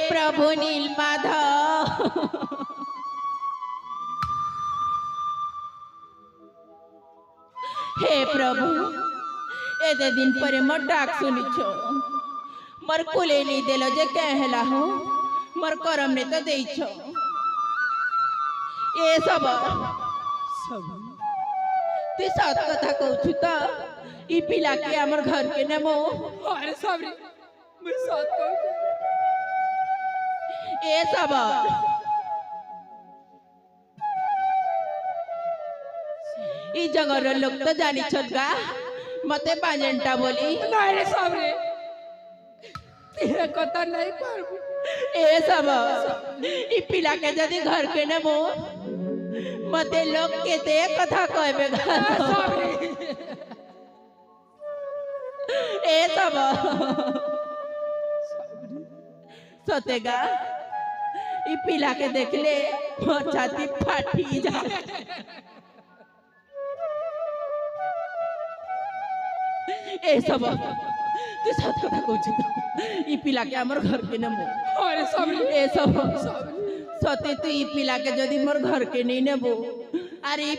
प्रभु नील माधव हे प्रभु एते दिन पर मोर डाक सुनिछ मोर कुले नहीं देलो जे कहला हो मोर करम ने तो देइछ ए सब तू सत कथा कहू तो ई पिला के हमर घर के नेमो अरे सबरी मैं सत कहू ए सब ई जगह लोग तो जानी छगा मते बाजेंटा बोली नहीं रे सबरी तेरे कथा नहीं करबू ए सब ई पिला के जदी घर के नेमो मते लोग के ते कथा कहबे सबरी ए सब सतेगा ई पिला के देखले मोर छाती फाटी जा ए सब तू सत कथा कहू ई पिला के हमर घर के नेमो अरे सबरी ए सब सते तू ई पिला के जदी मोर घर के नहीं नेबो अरे ई